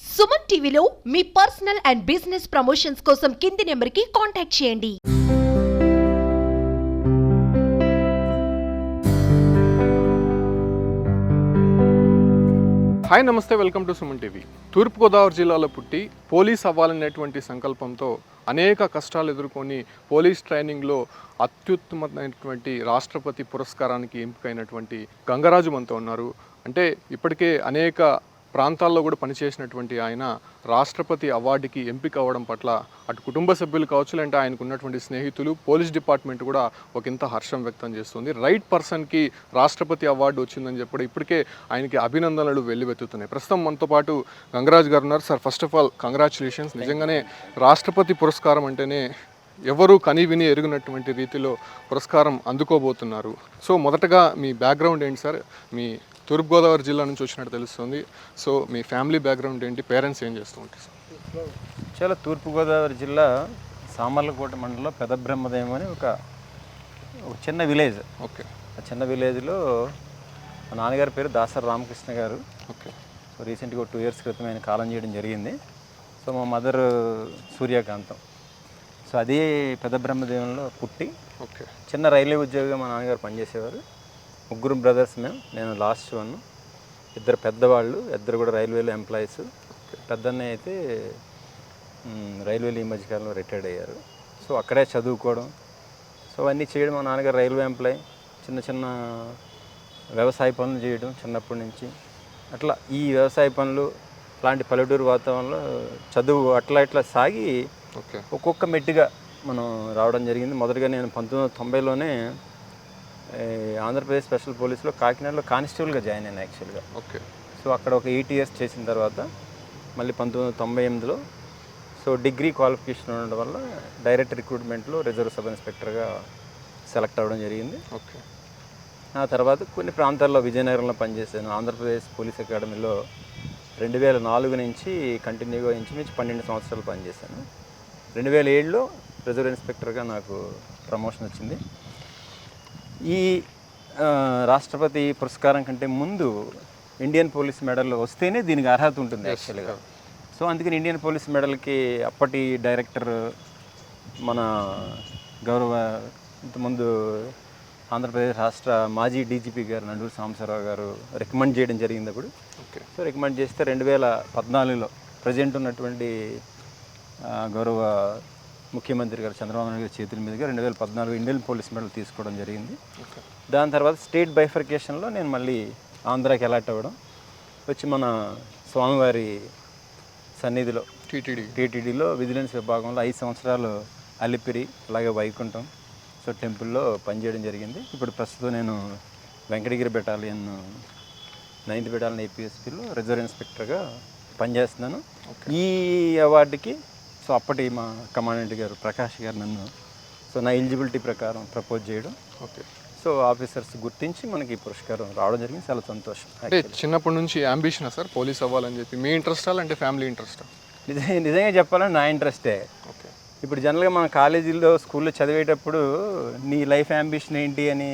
సుమన్ టీవీలో మీ personal and business promotions కోసం కింది నెంబర్కి కాంటాక్ట్ చేయండి. హాయ్ నమస్తే, వెల్కమ్ టు సుమన్ టీవీ. తూర్పుగోదావరి జిల్లాలో పుట్టి పోలీస్ అవ్వాలనేటువంటి సంకల్పంతో అనేక కష్టాలు ఎదుర్కొని పోలీస్ ట్రైనింగ్లో అత్యుత్తమమైనటువంటి రాష్ట్రపతి పురస్కారానికి ఎంపికైనటువంటి గంగరాజు మనతో ఉన్నారు. అంటే ఇప్పటికే అనేక ప్రాంతాల్లో కూడా పనిచేసినటువంటి ఆయన రాష్ట్రపతి అవార్డుకి ఎంపిక అవ్వడం పట్ల అటు కుటుంబ సభ్యులు కావచ్చు, లేదంటే ఆయనకు ఉన్నటువంటి స్నేహితులు, పోలీస్ డిపార్ట్మెంట్ కూడా ఒకంత హర్షం వ్యక్తం చేస్తుంది. రైట్ పర్సన్కి రాష్ట్రపతి అవార్డు వచ్చిందని చెప్పడం ఇప్పటికే ఆయనకి అభినందనలు వెల్లువెత్తుతున్నాయి. ప్రస్తుతం మనతో పాటు గంగరాజు గారు ఉన్నారు. Sir, first of all congratulations. నిజంగానే రాష్ట్రపతి పురస్కారం అంటేనే ఎవరు కని విని ఎరిగినటువంటి రీతిలో పురస్కారం అందుకోబోతున్నారు. సో మొదటగా మీ బ్యాక్గ్రౌండ్ ఏంటి సార్? మీ తూర్పుగోదావరి జిల్లా నుంచి వచ్చినట్టు తెలుస్తుంది. సో మీ ఫ్యామిలీ బ్యాక్గ్రౌండ్ ఏంటి? పేరెంట్స్ ఏం చేస్తూ ఉంటారు సార్? చాలా తూర్పుగోదావరి జిల్లా సామర్లకోట మండలంలో పెద్ద బ్రహ్మదేవం అని ఒక చిన్న విలేజ్. ఓకే. ఆ చిన్న విలేజ్లో మా నాన్నగారి పేరు దాసరి రామకృష్ణ గారు. ఓకే. సో రీసెంట్గా 2 years క్రితం ఆయన కాలం చేయడం జరిగింది. సో మా మదర్ సూర్యకాంతం. సో అదే పెద్ద బ్రహ్మదేవంలో పుట్టి ఓకే చిన్న రైల్వే ఉద్యోగిగా మా నాన్నగారు పనిచేసేవారు. 3 brothers మేము, నేను లాస్ట్ వన్. 2 పెద్దవాళ్ళు, 2 కూడా రైల్వేలో ఎంప్లాయీస్. పెద్దన్నయ్య అయితే రైల్వేలో ఈ మధ్యకాలంలో రిటైర్డ్ అయ్యారు. సో అక్కడే చదువుకోవడం, సో అన్నీ చేయడం. మా నాన్నగారు రైల్వే ఎంప్లాయీ, చిన్న చిన్న వ్యవసాయ పనులు చేయడం చిన్నప్పటి నుంచి. అట్లా ఈ వ్యవసాయ పనులు, అలాంటి పల్లెటూరు వాతావరణంలో చదువు అట్లా ఇట్లా సాగి ఓకే ఒక్కొక్క మెట్టుగా మనం రావడం జరిగింది. మొదటగా నేను 1990లోనే ఆంధ్రప్రదేశ్ స్పెషల్ పోలీసులో కాకినాడలో కానిస్టేబుల్గా జాయిన్ అయ్యాను యాక్చువల్గా. ఓకే. సో అక్కడ ఒక 8 years చేసిన తర్వాత మళ్ళీ 1998లో సో డిగ్రీ క్వాలిఫికేషన్ ఉండడం వల్ల డైరెక్ట్ రిక్రూట్మెంట్లో రిజర్వ్ సబ్ ఇన్స్పెక్టర్గా సెలెక్ట్ అవ్వడం జరిగింది. ఓకే. ఆ తర్వాత కొన్ని ప్రాంతాల్లో విజయనగరంలో పనిచేశాను. ఆంధ్రప్రదేశ్ పోలీస్ అకాడమీలో 2004 నుంచి కంటిన్యూగా ఇంచుమించు 12 సంవత్సరాలు పనిచేశాను. 2007లో రిజర్వ్ ఇన్స్పెక్టర్గా నాకు ప్రమోషన్ వచ్చింది. ఈ రాష్ట్రపతి పురస్కారం కంటే ముందు ఇండియన్ పోలీస్ మెడల్ వస్తేనే దీనికి అర్హత ఉంటుంది యాక్చువల్గా. సో అందుకని ఇండియన్ పోలీస్ మెడల్కి అప్పటి డైరెక్టర్, మన గౌరవ ఇంతకుముందు ఆంధ్రప్రదేశ్ రాష్ట్ర మాజీ డీజీపీ గారు నండూరి సాంబశివరావు గారు రికమెండ్ చేయడం జరిగింది అప్పుడు. ఓకే. సో రికమెండ్ చేస్తే 2014లో ప్రజెంట్ ఉన్నటువంటి గౌరవ ముఖ్యమంత్రి గారు చంద్రబాబు నాయుడు గారి చేతుల మీదుగా 2014 ఇండియన్ పోలీస్ మెడల్ తీసుకోవడం జరిగింది. దాని తర్వాత స్టేట్ బైఫర్కేషన్లో నేను మళ్ళీ ఆంధ్రాకి అలాట్ అవ్వడం, వచ్చి మన స్వామివారి సన్నిధిలో టీటీడీలో విజిలెన్స్ విభాగంలో 5 సంవత్సరాలు అలిపిరి, అలాగే వైకుంఠం సో టెంపుల్లో పనిచేయడం జరిగింది. ఇప్పుడు ప్రస్తుతం నేను వెంకటగిరి బెటాలియన్ 9th బెటాలియన్ ఏపీఎస్పీలో రిజర్వ్ ఇన్స్పెక్టర్గా పనిచేస్తున్నాను. ఈ అవార్డుకి సో అప్పటి మా కమాండెంట్ గారు ప్రకాష్ గారు నన్ను సో నా ఎలిజిబిలిటీ ప్రకారం ప్రపోజ్ చేయడం. ఓకే. సో ఆఫీసర్స్ గుర్తించి మనకి పురస్కారం రావడం జరిగింది. చాలా సంతోషం. అంటే చిన్నప్పటి నుంచి అంబిషనా సార్ పోలీస్ అవ్వాలని చెప్పి? మీ ఇంట్రెస్టా అంటే ఫ్యామిలీ ఇంట్రెస్టా? నిజంగా చెప్పాలంటే నా ఇంట్రెస్టే. ఓకే. ఇప్పుడు జనరల్గా మన కాలేజీల్లో స్కూల్లో చదివేటప్పుడు నీ లైఫ్ అంబిషన్ ఏంటి అని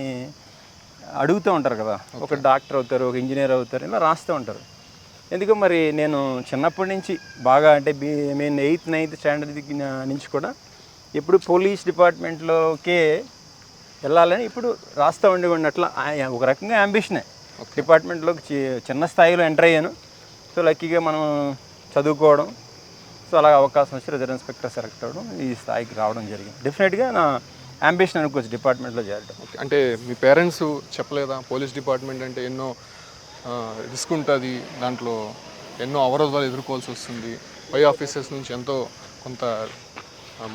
అడుగుతూ ఉంటారు కదా. ఒక డాక్టర్ అవుతారు, ఒక ఇంజనీర్ అవుతారు, ఇలా రాస్తూ ఉంటారు. ఎందుకో మరి నేను చిన్నప్పటి నుంచి బాగా అంటే 8th 9th స్టాండర్డ్ నుంచి కూడా ఎప్పుడు పోలీస్ డిపార్ట్మెంట్లోకే వెళ్ళాలని ఇప్పుడు రాస్తూ ఉండేవాడిని. అట్లా ఒక రకంగా అంబిషనే. డిపార్ట్మెంట్లోకి చిన్న స్థాయిలో ఎంటర్ అయ్యాను. సో లక్కీగా మనం చదువుకోవడం, సో అలాగ అవకాశం వచ్చి రిజర్వ్ ఇన్స్పెక్టర్ సెలెక్ట్ అవ్వడం, ఈ స్థాయికి రావడం జరిగింది. డెఫినెట్గా నా అంబిషన్ అనుకోవచ్చు డిపార్ట్మెంట్లో చేరడం. ఓకే. అంటే మీ పేరెంట్స్ చెప్పలేదా పోలీస్ డిపార్ట్మెంట్ అంటే ఎన్నో రిస్క్ ఉంటుంది, దాంట్లో ఎన్నో అవరోధాలు ఎదుర్కోవాల్సి వస్తుంది, పై ఆఫీసర్స్ నుంచి ఎంతో కొంత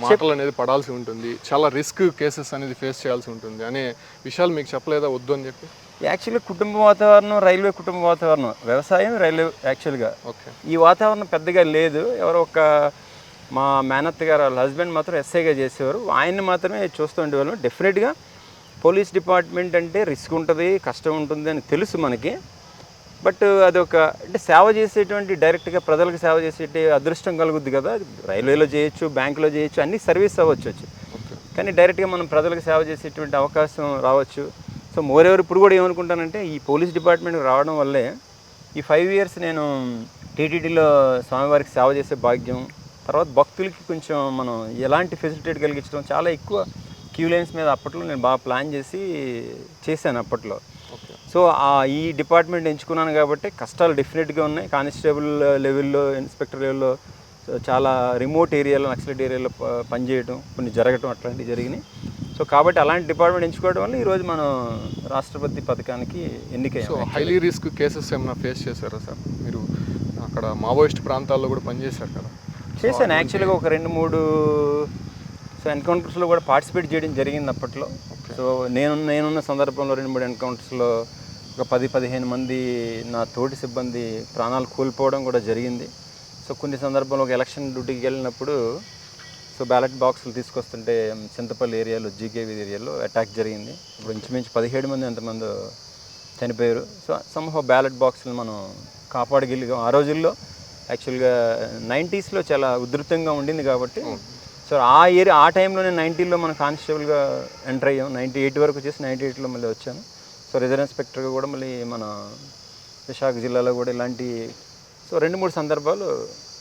మాటలు అనేది పడాల్సి ఉంటుంది, చాలా రిస్క్ కేసెస్ అనేది ఫేస్ చేయాల్సి ఉంటుంది అనే విషయాలు మీకు చెప్పలేదా వద్దు అని చెప్పి? యాక్చువల్గా కుటుంబ వాతావరణం, రైల్వే కుటుంబ వాతావరణం, వ్యవసాయం, రైల్వే యాక్చువల్గా ఓకే ఈ వాతావరణం పెద్దగా లేదు. ఎవరో ఒక మా మేనత్త గారు వాళ్ళ హస్బెండ్ మాత్రం ఎస్ఐగా చేసేవారు. ఆయన్ని మాత్రమే చూస్తూ ఉండేవాళ్ళం. డెఫినెట్గా పోలీస్ డిపార్ట్మెంట్ అంటే రిస్క్ ఉంటుంది, కష్టం ఉంటుంది అని తెలుసు మనకి. బట్ అదొక అంటే సేవ చేసేటువంటి డైరెక్ట్గా ప్రజలకు సేవ చేసే అదృష్టం కలుగుద్ది కదా. రైల్వేలో చేయొచ్చు, బ్యాంకులో చేయొచ్చు, అన్ని సర్వీస్ అవ్వచ్చు. కానీ డైరెక్ట్గా మనం ప్రజలకు సేవ చేసేటువంటి అవకాశం రావచ్చు. సో మోర్ ఎవరు ఇప్పుడు కూడా ఏమనుకుంటానంటే ఈ పోలీస్ డిపార్ట్మెంట్కి రావడం వల్లే ఈ 5 years నేను టీటీడీలో స్వామివారికి సేవ చేసే భాగ్యం, తర్వాత భక్తులకి కొంచెం మనం ఎలాంటి ఫెసిలిటేట్ కలిగించడం, చాలా ఎక్కువ క్యూ లైన్స్ మీద అప్పట్లో నేను బాగా ప్లాన్ చేశాను అప్పట్లో. సో ఈ డిపార్ట్మెంట్ ఎంచుకున్నాను కాబట్టి కష్టాలు డెఫినెట్గా ఉన్నాయి. కానిస్టేబుల్ లెవెల్లో, ఇన్స్పెక్టర్ లెవెల్లో చాలా రిమోట్ ఏరియాలో, నక్సలైట్ ఏరియాలో పనిచేయడం, కొన్ని జరగటం అట్లాంటివి జరిగినాయి. సో కాబట్టి అలాంటి డిపార్ట్మెంట్ ఎంచుకోవడం వల్ల ఈరోజు మనం రాష్ట్రపతి పథకానికి ఎన్నికయ్యాం. సో హైలీ రిస్క్ కేసెస్ ఏమైనా ఫేస్ చేశారా సార్? మీరు అక్కడ మావోయిస్ట్ ప్రాంతాల్లో కూడా పనిచేశారు కదా? చేశాను యాక్చువల్గా ఒక 2-3 ఎన్కౌంటర్స్లో కూడా పార్టిసిపేట్ చేయడం జరిగింది అప్పట్లో. సో నేనున్న సందర్భంలో 2-3 ఎన్కౌంటర్స్లో ఒక 10-15 మంది నా తోటి సిబ్బంది ప్రాణాలు కోల్పోవడం కూడా జరిగింది. సో కొన్ని సందర్భంలో ఒక ఎలక్షన్ డ్యూటీకి వెళ్ళినప్పుడు సో బ్యాలెట్ బాక్సులు తీసుకొస్తుంటే చింతపల్లి ఏరియాలో, జీకేవి ఏరియాలో అటాక్ జరిగింది. ఇప్పుడు ఇంచుమించు 17 మంది ఎంతమంది చనిపోయారు. సో సమ్హౌ బ్యాలెట్ బాక్సులు మనం కాపాడగలిగాం. ఆ రోజుల్లో యాక్చువల్గా 90స్లో చాలా ఉధృతంగా ఉండింది కాబట్టి, సో ఆ టైంలో నేను 90లో మన కానిస్టేబుల్గా ఎంటర్ అయ్యాం. 98 వరకు వచ్చేసి 98లో మళ్ళీ వచ్చాను. సో రిజర్వ్ ఇన్స్పెక్టర్గా కూడా మళ్ళీ మన విశాఖ జిల్లాలో కూడా ఇలాంటి 2-3 సందర్భాలు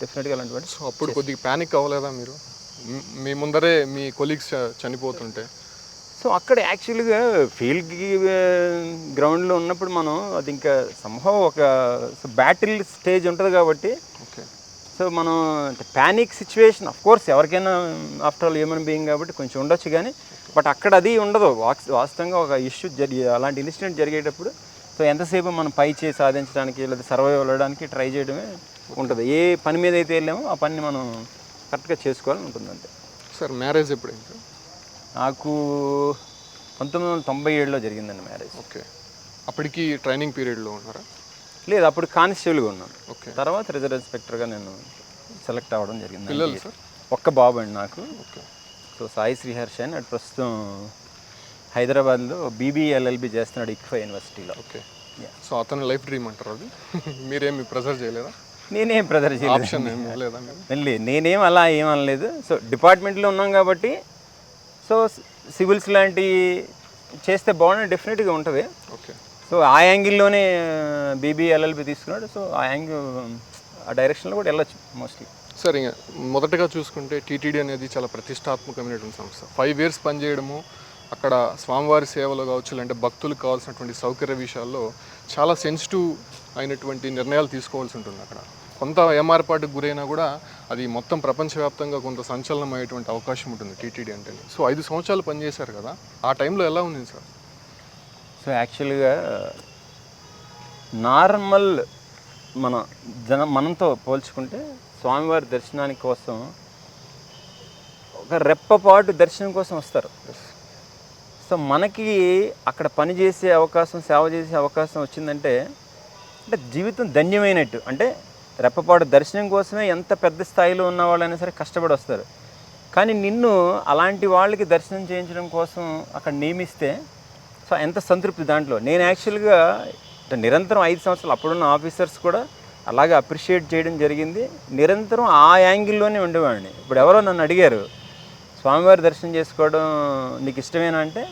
డెఫినెట్గా అలాంటివి. సో అప్పుడు కొద్దిగా ప్యానిక్ అవ్వలేదా మీరు? మీ ముందరే మీ కొలీగ్స్ చనిపోతుంటే? సో అక్కడ యాక్చువల్గా ఫీల్డ్కి గ్రౌండ్లో ఉన్నప్పుడు మనం అది ఇంకా సంహౌ ఒక బ్యాటిల్ స్టేజ్ ఉంటుంది కాబట్టి, ఓకే, సో మనం ప్యానిక్ సిచ్యువేషన్ కోర్స్ ఎవరికైనా ఆఫ్టర్ ఆల్ హ్యూమన్ బీయింగ్ కాబట్టి కొంచెం ఉండొచ్చు, కానీ బట్ అక్కడ అది ఉండదు. వాస్తవంగా ఒక ఇష్యూ అలాంటి ఇన్సిడెంట్ జరిగేటప్పుడు సో ఎంతసేపు మనం పై చేసి సాధించడానికి లేదా సర్వైవ్ అవ్వడానికి ట్రై చేయడమే ఉంటుంది. ఏ పని మీద అయితే వెళ్ళామో ఆ పనిని మనం కరెక్ట్గా చేసుకోవాలని ఉంటుంది అంతే. సార్ మ్యారేజ్ ఎప్పుడు ఇంకా? నాకు 1997లో జరిగిందండి మ్యారేజ్. ఓకే, అప్పటికి ట్రైనింగ్ పీరియడ్లో ఉన్నారా? లేదు, అప్పుడు కానిస్టేబుల్గా ఉన్నాను. ఓకే, తర్వాత రిజర్వ్ ఇన్స్పెక్టర్గా నేను సెలెక్ట్ అవ్వడం జరిగింది. పిల్లలు సార్? ఒక్క బాబు అండి నాకు. ఓకే. సో సాయి శ్రీహర్ష అని అటు ప్రస్తుతం హైదరాబాద్లో బీబీఎల్ఎల్బి చేస్తున్నాడు ఇక్ఫా యూనివర్సిటీలో. ఓకే, సో అతను లైఫ్ డ్రీమ్ అంటారు అది? మీరేమి ప్రెజర్ చేయలేదా? నేనేం ప్రెజర్ ఆప్షన్ ఏం లేదా? నేనేం అలా ఏమనలేదు. సో డిపార్ట్మెంట్లో ఉన్నాం కాబట్టి సో సివిల్స్ లాంటివి చేస్తే బాగుంది, డెఫినెట్గా ఉంటుంది. ఓకే, సో ఆ యాంగిల్లోనే బీబీఎల్ఎల్బి తీసుకున్నాడు. సో ఆ యాంగిల్ ఆ డైరెక్షన్లో కూడా వెళ్ళొచ్చు మోస్ట్లీ. సార్ ఇంకా మొదటగా చూసుకుంటే టీటీడీ అనేది చాలా ప్రతిష్టాత్మకమైనటువంటి సంస్థ. 5 years పనిచేయడము, అక్కడ స్వామివారి సేవలు కావచ్చు, అంటే భక్తులకు కావాల్సినటువంటి సౌకర్య విషయాల్లో చాలా సెన్సిటివ్ అయినటువంటి నిర్ణయాలు తీసుకోవాల్సి ఉంటుంది. అక్కడ కొంత ఏమార్పాటుకు గురైనా కూడా అది మొత్తం ప్రపంచవ్యాప్తంగా కొంత సంచలనమయ్యేటువంటి అవకాశం ఉంటుంది టీటీడీ అంటే. సో 5 సంవత్సరాలు పనిచేశారు కదా, ఆ టైంలో ఎలా ఉంది సార్? సో యాక్చువల్గా నార్మల్ మనంతో పోల్చుకుంటే స్వామివారి దర్శనానికి కోసం ఒక రెప్పపాటు దర్శనం కోసం వస్తారు. సో మనకి అక్కడ పని చేసే అవకాశం, సేవ చేసే అవకాశం వచ్చిందంటే అంటే జీవితం ధన్యమైనట్టు. అంటే రెప్పపాటు దర్శనం కోసమే ఎంత పెద్ద స్థాయిలో ఉన్న వాళ్ళైనా సరే కష్టపడి వస్తారు. కానీ నిన్ను అలాంటి వాళ్ళకి దర్శనం చేయించడం కోసం అక్కడ నియమిస్తే సో ఎంత సంతృప్తి దాంట్లో. నేను యాక్చువల్గా నిరంతరం 5 సంవత్సరాలు అప్పుడున్న ఆఫీసర్స్ కూడా అలాగే అప్రిషియేట్ చేయడం జరిగింది. నిరంతరం ఆ యాంగిల్లోనే ఉండేవాడిని. ఇప్పుడు ఎవరో నన్ను అడిగారు, స్వామివారి దర్శనం చేసుకోవడం నీకు ఇష్టమేనా అంటే,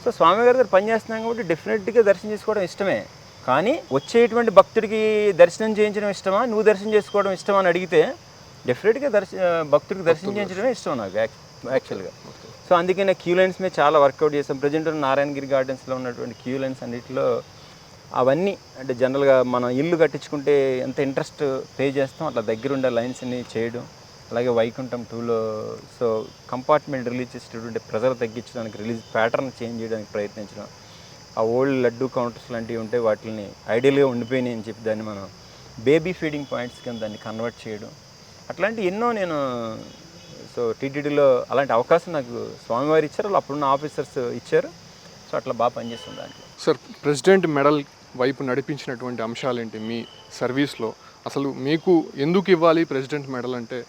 సో స్వామివారి దగ్గర పనిచేస్తున్నాం కాబట్టి డెఫినెట్గా దర్శనం చేసుకోవడం ఇష్టమే. కానీ వచ్చేటువంటి భక్తుడికి దర్శనం చేయించడం ఇష్టమా, నువ్వు దర్శనం చేసుకోవడం ఇష్టమా అని అడిగితే డెఫినెట్గా భక్తుడికి దర్శనం చేయించడమే ఇష్టం నాకు యాక్చువల్గా. సో అందుకనే క్యూ లైన్స్ మీద చాలా వర్కౌట్ చేసాం. ప్రజెంట్ నారాయణగిరి గార్డెన్స్లో ఉన్నటువంటి క్యూ లైన్స్ అన్నింటిలో అవన్నీ అంటే జనరల్గా మనం ఇల్లు కట్టించుకుంటే ఎంత ఇంట్రెస్ట్ పే చేస్తాం అట్లా దగ్గరుండే లైన్స్ని చేయడం. అలాగే వైకుంఠం 2లో సో కంపార్ట్మెంట్ రిలీజ్ చేసేటటువంటి ప్రెజర్ తగ్గించడానికి రిలీజ్ ప్యాటర్న్ చేంజ్ చేయడానికి ప్రయత్నించడం. ఆ ఓల్డ్ లడ్డూ కౌంటర్స్ లాంటివి ఉంటే వాటిని ఐడియల్గా ఉండిపోయినాయి అని చెప్పి దాన్ని మనం బేబీ ఫీడింగ్ పాయింట్స్ కింద దాన్ని కన్వర్ట్ చేయడం. అట్లాంటి ఎన్నో నేను సో టీటీడీలో అలాంటి అవకాశం నాకు స్వామివారి ఇచ్చారు, వాళ్ళు అప్పుడున్న ఆఫీసర్స్ ఇచ్చారు. సో అట్లా బాగా పనిచేస్తుంది దాంట్లో. సార్, ప్రెసిడెంట్ మెడల్ వైపు నడిపించినటువంటి అంశాలు ఏంటి మీ సర్వీస్లో? అసలు మీకు ఎందుకు ఇవ్వాలి ప్రెసిడెంట్ మెడల్ అంటే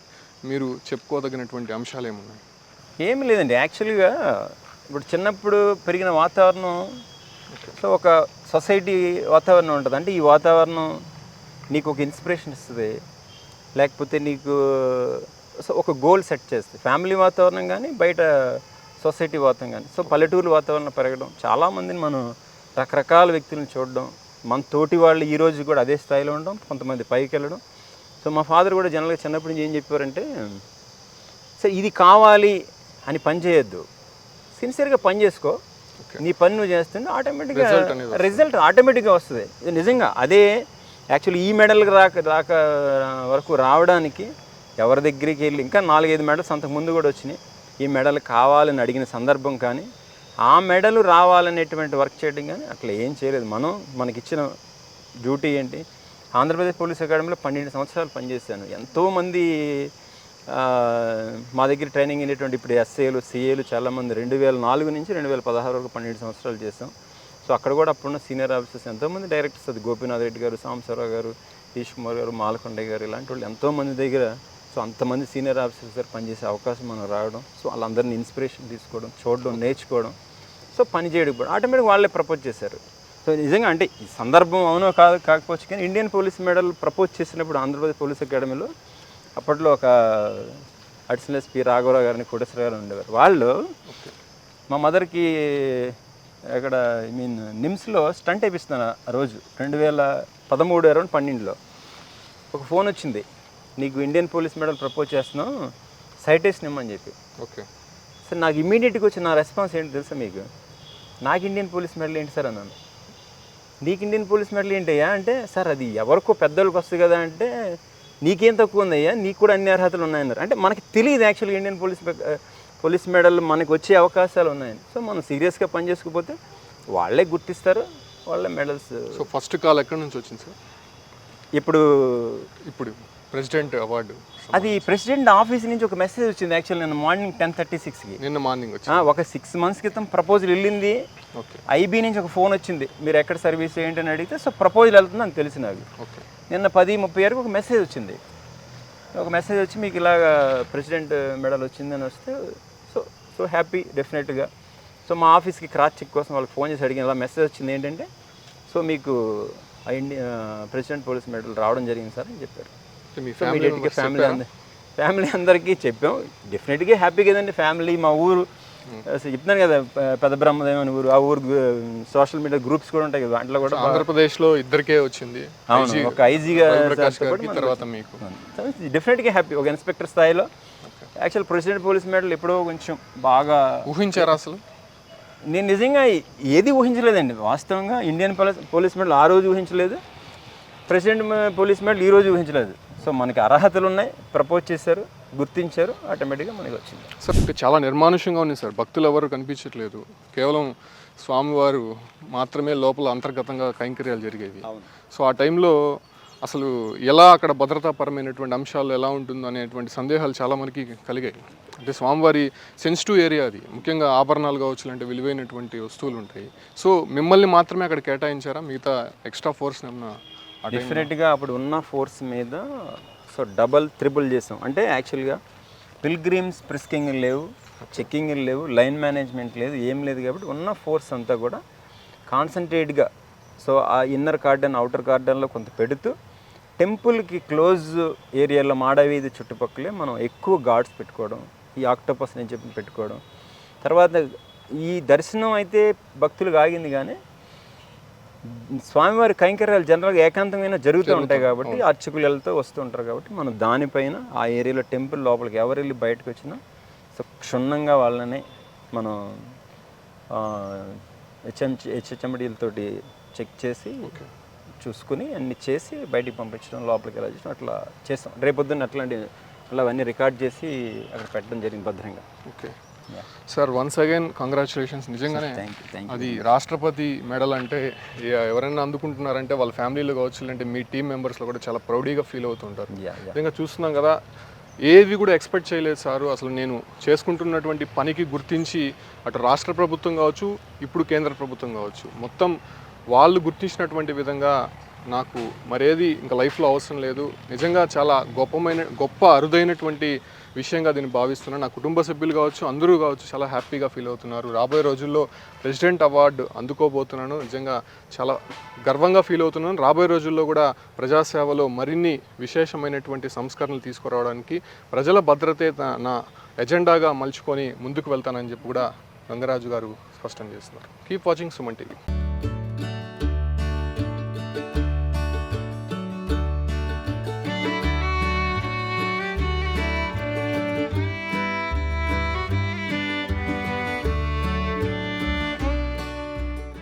మీరు చెప్పుకోదగినటువంటి అంశాలు ఏమున్నాయి? ఏమి లేదండి, యాక్చువల్గా ఇప్పుడు చిన్నప్పుడు పెరిగిన వాతావరణం, సో ఒక సొసైటీ వాతావరణం ఉంటుంది. అంటే ఈ వాతావరణం నీకు ఒక ఇన్స్పిరేషన్ ఇస్తుంది, లేకపోతే నీకు సో ఒక గోల్ సెట్ చేస్తుంది. ఫ్యామిలీ వాతావరణం కానీ బయట సొసైటీ వాతావరణం కానీ. సో పల్లెటూరు వాతావరణం పెరగడం, చాలామందిని మనం రకరకాల వ్యక్తులను చూడడం, మన తోటి వాళ్ళు ఈ రోజు కూడా అదే స్థాయిలో ఉండడం, కొంతమంది పైకి వెళ్ళడం. సో మా ఫాదర్ కూడా జనరల్గా చిన్నప్పటి నుంచి ఏం చెప్పారంటే, సరే ఇది కావాలి అని పని చేయొద్దు, సిన్సియర్గా పని చేసుకో, నీ పని నువ్వు చేస్తుంటే ఆటోమేటిక్గా రిజల్ట్ ఆటోమేటిక్గా వస్తుంది. ఇది నిజంగా అదే యాక్చువల్లీ ఈ మెడల్కి రాక వరకు రావడానికి ఎవరి దగ్గరికి వెళ్ళి ఇంకా 4-5 మెడల్స్ అంతకుముందు కూడా వచ్చినాయి. ఈ మెడల్ కావాలని అడిగిన సందర్భం కానీ, ఆ మెడల్ రావాలనేటువంటి వర్క్ చేయడం కానీ అట్లా ఏం చేయలేదు. మనకిచ్చిన డ్యూటీ ఏంటి, ఆంధ్రప్రదేశ్ పోలీస్ అకాడమీలో 12 సంవత్సరాలు పనిచేశాను. ఎంతోమంది మా దగ్గర ట్రైనింగ్ అయినటువంటి ఇప్పుడు ఎస్ఏలు, సిఏలు చాలామంది 2004 నుంచి 2016 వరకు 12 సంవత్సరాలు చేసాం. సో అక్కడ కూడా అప్పుడున్న సీనియర్ ఆఫీసర్స్ ఎంతోమంది డైరెక్టర్స్, అది గోపీనాథ్ రెడ్డి గారు, సాంబశివరావు గారు, ఈష్ కుమార్ గారు, మాలకొండయ్య గారు, ఇలాంటి వాళ్ళు ఎంతోమంది దగ్గర, సో అంతమంది సీనియర్ ఆఫీసర్స్ దగ్గర పనిచేసే అవకాశం మనం రావడం, సో వాళ్ళందరినీ ఇన్స్పిరేషన్ తీసుకోవడం, చూడడం, నేర్చుకోవడం, సో పని చేయడం కూడా ఆటోమేటిక్ వాళ్ళే ప్రపోజ్ చేశారు. సో నిజంగా అంటే ఈ సందర్భం అవునో కాకపోవచ్చు కానీ ఇండియన్ పోలీస్ మెడల్ ప్రపోజ్ చేసినప్పుడు ఆంధ్రప్రదేశ్ పోలీస్ అకాడమీలో అప్పట్లో ఒక అడిషనల్ ఎస్పీ రాఘవరావు గారిని, కోటేశ్వర గారు ఉండేవారు. వాళ్ళు మా మదర్కి అక్కడ నిమ్స్లో స్టంట్ వేపిస్తున్నాను ఆ రోజు 2013 అరౌండ్ 12లో ఒక ఫోన్ వచ్చింది, నీకు ఇండియన్ పోలీస్ మెడల్ ప్రపోజ్ చేస్తున్నాం, సైటేషన్ ఇమ్మని చెప్పి. ఓకే సార్ నాకు ఇమీడియట్గా వచ్చి నా రెస్పాన్స్ ఏంటి తెలుసా మీకు, నాకు ఇండియన్ పోలీస్ మెడల్ ఏంటి సార్ అన్నాను. నీకు ఇండియన్ పోలీస్ మెడల్ ఏంటయ్యా అంటే, సార్ అది ఎవరికో పెద్దోళ్ళకి వస్తుంది కదా అంటే, నీకేం తక్కువ ఉందయ్యా, నీకు కూడా అన్ని అర్హతలు ఉన్నాయన్నారు. అంటే మనకి తెలియదు యాక్చువల్గా ఇండియన్ పోలీస్ మెడల్ మనకు వచ్చే అవకాశాలు ఉన్నాయని. సో మనం సీరియస్గా పని చేసుకోకపోతే వాళ్ళే గుర్తిస్తారు, వాళ్ళే మెడల్స్. సో ఫస్ట్ కాల్ ఎక్కడి నుంచి వచ్చింది సార్? ఇప్పుడు ప్రెసిడెంట్ అవార్డు అది ప్రెసిడెంట్ ఆఫీస్ నుంచి ఒక మెసేజ్ వచ్చింది యాక్చువల్ నిన్న మార్నింగ్ 10:36కి. నిన్న మార్నింగ్ వచ్చింది. ఒక 6 months క్రితం ప్రపోజల్ వెళ్ళింది. ఓకే. ఐబీ నుంచి ఒక ఫోన్ వచ్చింది, మీరు ఎక్కడ సర్వీస్ ఏంటని అడిగితే సో ప్రపోజల్ వెళ్తుంది అని తెలిసి నాకు. ఓకే. నిన్న 10:30 ఒక మెసేజ్ వచ్చింది. ఒక మెసేజ్ వచ్చి మీకు ఇలాగా ప్రెసిడెంట్ మెడల్ వచ్చిందని వస్తే సో హ్యాపీ డెఫినెట్గా. సో మా ఆఫీస్కి క్రాస్ చెక్ కోసం వాళ్ళకి ఫోన్ చేసి అడిగిన ఇలా మెసేజ్ వచ్చింది ఏంటంటే, సో మీకు ప్రెసిడెంట్ పోలీస్ మెడల్ రావడం జరిగింది సార్ అని చెప్పారు. ఇమీడియట్గా ఫ్యామిలీ అందరికీ చెప్పాం. డెఫినెట్గా హ్యాపీ కదండి. ఫ్యామిలీ, మా ఊరు చెప్తున్నాను కదా, పెద్ద బ్రహ్మదేవం అని ఊరు, ఆ ఊరు సోషల్ మీడియా గ్రూప్స్ కూడా ఉంటాయి కదా, దాంట్లో కూడా ఆంధ్రప్రదేశ్లో ఇద్దరికే వచ్చింది. అవును, ఒక ఐజీగా తర్వాత మీకు డెఫినెట్గా హ్యాపీ. ఒక ఇన్స్పెక్టర్ స్థాయిలో యాక్చువల్ ప్రెసిడెంట్ పోలీస్ మెడల్ ఎప్పుడో కొంచెం బాగా ఊహించారా అసలు? నేను నిజంగా ఏది ఊహించలేదండి వాస్తవంగా. ఇండియన్ పోలీస్ మెడల్ ఆ రోజు ఊహించలేదు, ప్రెసిడెంట్ పోలీస్ మెడల్ ఈ రోజు ఊహించలేదు. సో మనకి అర్హతలు ఉన్నాయి, ప్రపోజ్ చేశారు, గుర్తించారు, ఆటోమేటిక్గా మనకి వచ్చింది. సార్ చాలా నిర్మానుష్యంగా ఉంది సార్, భక్తులు ఎవరు కనిపించట్లేదు, కేవలం స్వామివారు మాత్రమే లోపల అంతర్గతంగా కైంకర్యాలు జరిగేవి. సో ఆ టైంలో అసలు ఎలా అక్కడ భద్రతాపరమైనటువంటి అంశాలు ఎలా ఉంటుందో అనేటువంటి సందేహాలు చాలా మనకి కలిగాయి. అంటే స్వామివారి సెన్సిటివ్ ఏరియా అది, ముఖ్యంగా ఆభరణాలు కావచ్చు, లాంటి విలువైనటువంటి వస్తువులు ఉంటాయి. సో మిమ్మల్ని మాత్రమే అక్కడ కేటాయించారా, మిగతా ఎక్స్ట్రా ఫోర్స్ ఏమన్నా? డెఫినెట్గా అప్పుడు ఉన్న ఫోర్స్ మీద సో డబల్ త్రిబుల్ చేసాం. అంటే యాక్చువల్గా పిల్గ్రిమ్స్ ప్రిస్కింగ్ లేవు, చెక్కింగ్ లేవు, లైన్ మేనేజ్మెంట్ లేదు, ఏం లేదు. కాబట్టి ఉన్న ఫోర్స్ అంతా కూడా కాన్సన్ట్రేట్గా సో ఆ ఇన్నర్ కార్డన్, అవుటర్ కార్డన్లో కొంత పెడుతూ టెంపుల్కి క్లోజ్ ఏరియాలో మాడవీధి చుట్టుపక్కలే మనం ఎక్కువ గార్డ్స్ పెట్టుకోవడం, ఈ ఆక్టోపస్ నేను చెప్పి పెట్టుకోవడం. తర్వాత ఈ దర్శనం అయితే భక్తులకు ఆగింది, కానీ స్వామివారి కైంకర్యాలు జనరల్గా ఏకాంతంగా జరుగుతూ ఉంటాయి కాబట్టి అర్చకులు వెళ్తూ వస్తూ ఉంటారు కాబట్టి మనం దానిపైన ఆ ఏరియాలో టెంపుల్ లోపలికి ఎవరు వెళ్ళి బయటకు వచ్చినా సో క్షుణ్ణంగా వాళ్ళని మనం హెచ్ఎండిలతోటి చెక్ చేసి చూసుకుని అన్ని చేసి బయటికి పంపించడం, లోపలికి ఎలా చేసిన అట్లా చేస్తాం. రేపొద్దున్న అట్లాంటి అవన్నీ రికార్డ్ చేసి అక్కడ పెట్టడం జరిగింది భద్రంగా. Okay sir, once again congratulations. నిజంగానే అది రాష్ట్రపతి మెడల్ అంటే ఎవరైనా అందుకుంటున్నారంటే వాళ్ళ ఫ్యామిలీలో కావచ్చు, అంటే మీ టీం మెంబర్స్లో కూడా చాలా ప్రౌడీగా ఫీల్ అవుతుంటారు. నిజంగా చూస్తున్నాం కదా, ఏవి కూడా ఎక్స్పెక్ట్ చేయలేదు సారు. అసలు నేను చేసుకుంటున్నటువంటి పనికి గుర్తించి అటు రాష్ట్ర ప్రభుత్వం కావచ్చు, ఇప్పుడు కేంద్ర ప్రభుత్వం కావచ్చు, మొత్తం వాళ్ళు గుర్తించినటువంటి విధంగా నాకు మరేది ఇంకా లైఫ్లో అవసరం లేదు. నిజంగా చాలా గొప్ప అరుదైనటువంటి విషయంగా దీన్ని భావిస్తున్నాను. నా కుటుంబ సభ్యులు కావచ్చు, అందరూ కావచ్చు చాలా హ్యాపీగా ఫీల్ అవుతున్నారు. రాబోయే రోజుల్లో ప్రెసిడెంట్ అవార్డు అందుకోబోతున్నాను. నిజంగా చాలా గర్వంగా ఫీల్ అవుతున్నాను. రాబోయే రోజుల్లో కూడా ప్రజాసేవలో మరిన్ని విశేషమైనటువంటి సంస్కరణలు తీసుకురావడానికి ప్రజల భద్రతే నా ఎజెండాగా మలుచుకొని ముందుకు వెళ్తానని చెప్పి కూడా గంగరాజు గారు స్పష్టం చేస్తున్నారు. Keep watching Suman TV.